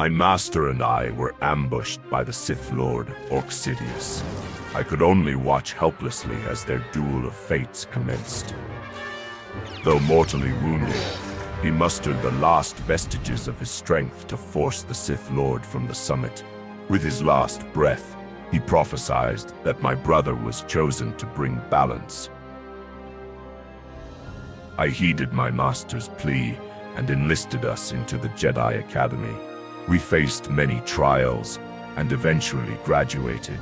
My master and I were ambushed by the Sith Lord Orcjedi. I could only watch helplessly as their duel of fates commenced. Though mortally wounded, he mustered the last vestiges of his strength to force the Sith Lord from the summit. With his last breath, he prophesied that my brother was chosen to bring balance. I heeded my master's plea and enlisted us into the Jedi Academy. We faced many trials and eventually graduated.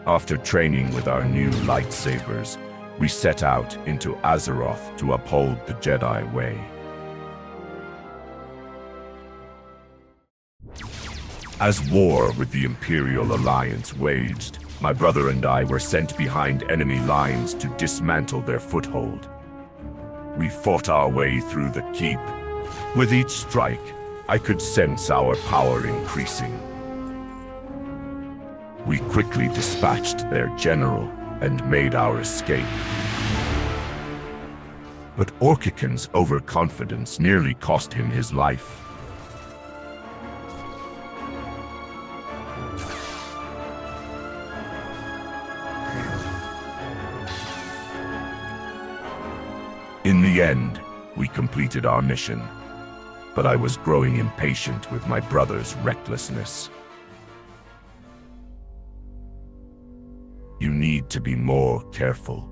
After training with our new lightsabers, we set out into Azeroth to uphold the Jedi way. As war with the Imperial Alliance waged, my brother and I were sent behind enemy lines to dismantle their foothold. We fought our way through the keep. With each strike, I could sense our power increasing. We quickly dispatched their general and made our escape. But Orcican's overconfidence nearly cost him his life. In the end, we completed our mission, but I was growing impatient with my brother's recklessness. You need to be more careful.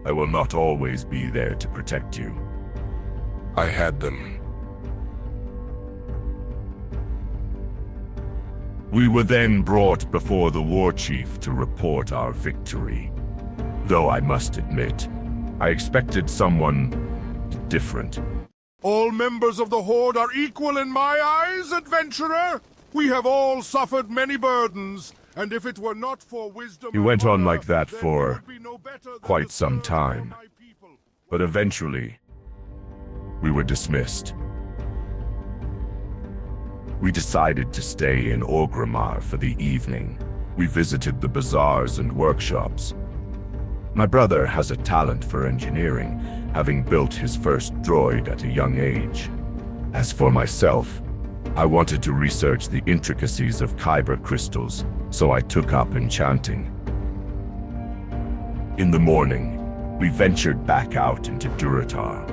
I will not always be there to protect you. I had them. We were then brought before the Warchief to report our victory. Though I must admit, I expected someone different. All members of the Horde are equal in my eyes, adventurer. We have all suffered many burdens, and if it were not for wisdom... He went on like that for quite some time, but eventually, we were dismissed. We decided to stay in Orgrimmar for the evening. We visited the bazaars and workshops. My brother has a talent for engineering, having built his first droid at a young age. As for myself, I wanted to research the intricacies of kyber crystals, so I took up enchanting. In the morning, we ventured back out into Durotar.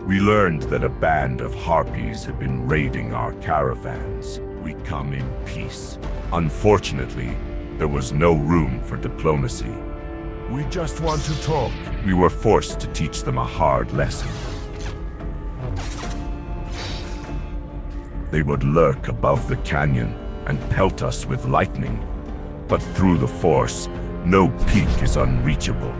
We learned that a band of harpies had been raiding our caravans. We come in peace. Unfortunately, there was no room for diplomacy. We just want to talk. We were forced to teach them a hard lesson. They would lurk above the canyon and pelt us with lightning. But through the Force, no peak is unreachable.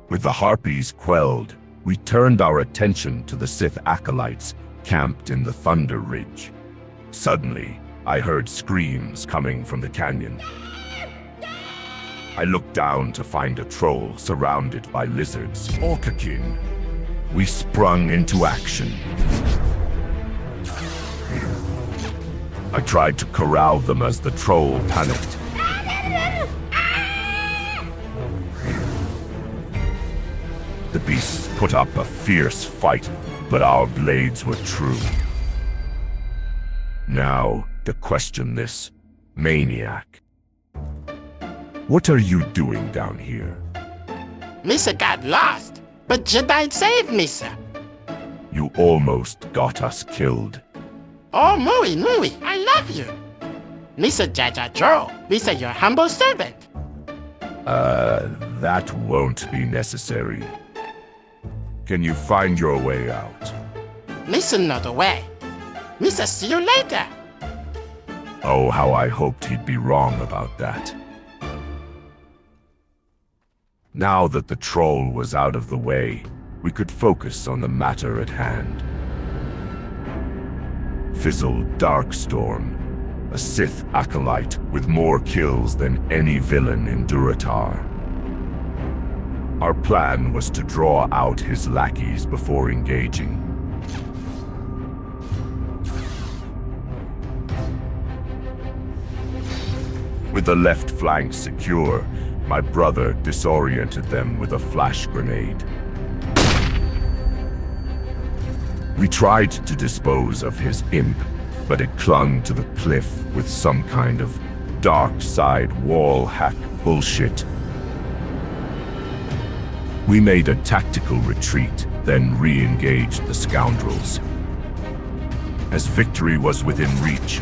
With the harpies quelled, we turned our attention to the Sith acolytes camped in the Thunder Ridge. Suddenly, I heard screams coming from the canyon. I looked down to find a troll surrounded by lizards. Orcakin. We sprung into action. I tried to corral them as the troll panicked. The beasts put up a fierce fight, but our blades were true. Now, to question this maniac. What are you doing down here? Misa got lost, but Jedi saved Misa. You almost got us killed. Oh, Mui, I love you. Misa Jaja Joe, Misa your humble servant. That won't be necessary. Can you find your way out? Misa know the way. Misa see you later. Oh, how I hoped he'd be wrong about that. Now that the troll was out of the way, we could focus on the matter at hand. Fizzle Darkstorm, a Sith acolyte with more kills than any villain in Durotar. Our plan was to draw out his lackeys before engaging. With the left flank secure, my brother disoriented them with a flash grenade. We tried to dispose of his imp, but it clung to the cliff with some kind of dark side wall hack bullshit. We made a tactical retreat, then re-engaged the scoundrels. As victory was within reach,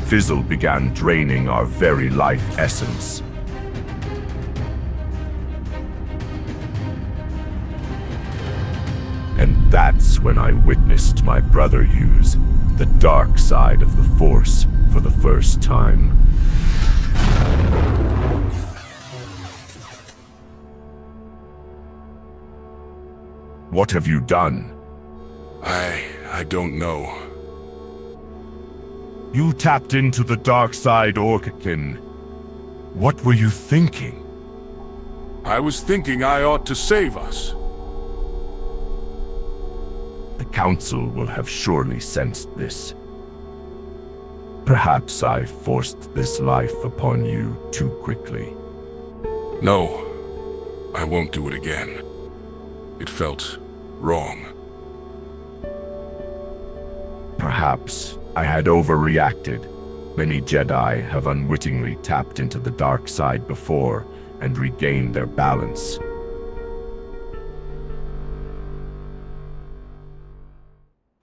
Fizzle began draining our very life essence. And that's when I witnessed my brother use the dark side of the Force for the first time. What have you done? I don't know. You tapped into the dark side, Orcjedi. What were you thinking? I was thinking I ought to save us. The Council will have surely sensed this. Perhaps I forced this life upon you too quickly. No, I won't do it again. It felt wrong. Perhaps I had overreacted. Many Jedi have unwittingly tapped into the dark side before and regained their balance.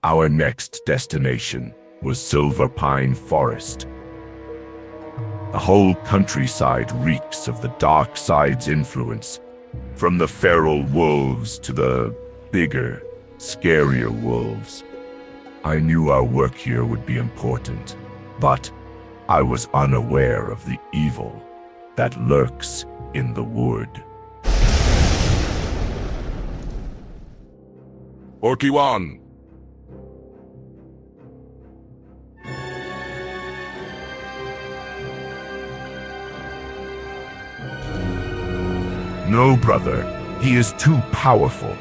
Our next destination was Silverpine Forest. The whole countryside reeks of the dark side's influence, from the feral wolves to the bigger, scarier wolves. I knew our work here would be important, but I was unaware of the evil that lurks in the wood. Orcjedi. No, brother. He is too powerful.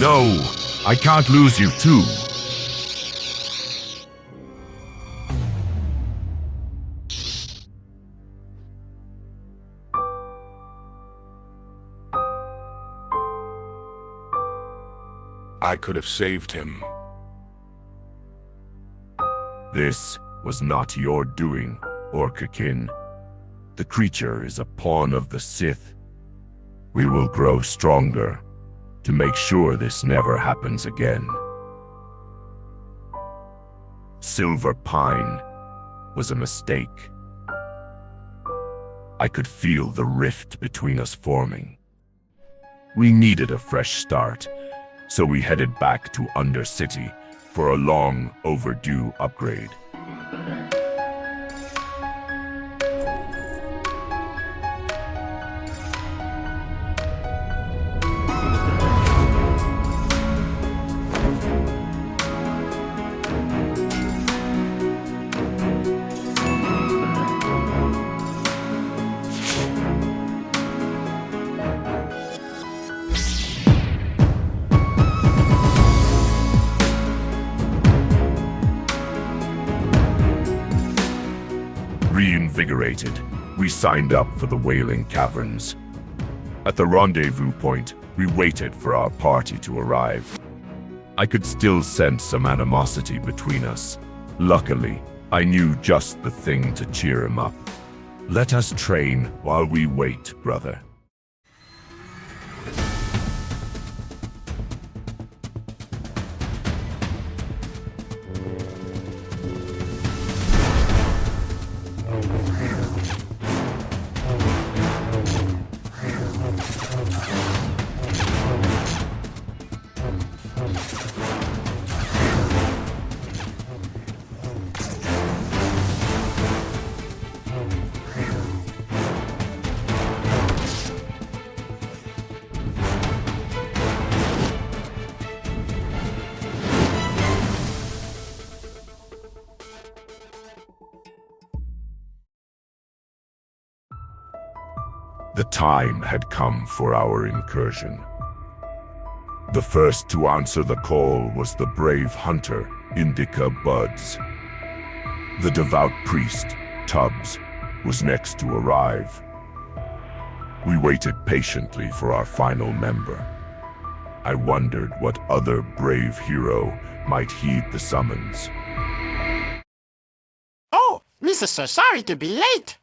No, I can't lose you too. I could have saved him. This was not your doing, Orcjedi. The creature is a pawn of the Sith. We will grow stronger to make sure this never happens again. Silverpine was a mistake. I could feel the rift between us forming. We needed a fresh start, so we headed back to Undercity for a long overdue upgrade. Reinvigorated, we signed up for the Wailing Caverns. At the rendezvous point, we waited for our party to arrive. I could still sense some animosity between us. Luckily, I knew just the thing to cheer him up. Let us train while we wait, brother. The time had come for our incursion. The first to answer the call was the brave hunter, Indica Buds. The devout priest, Tubbs, was next to arrive. We waited patiently for our final member. I wondered what other brave hero might heed the summons. Oh, Misa, so sorry to be late.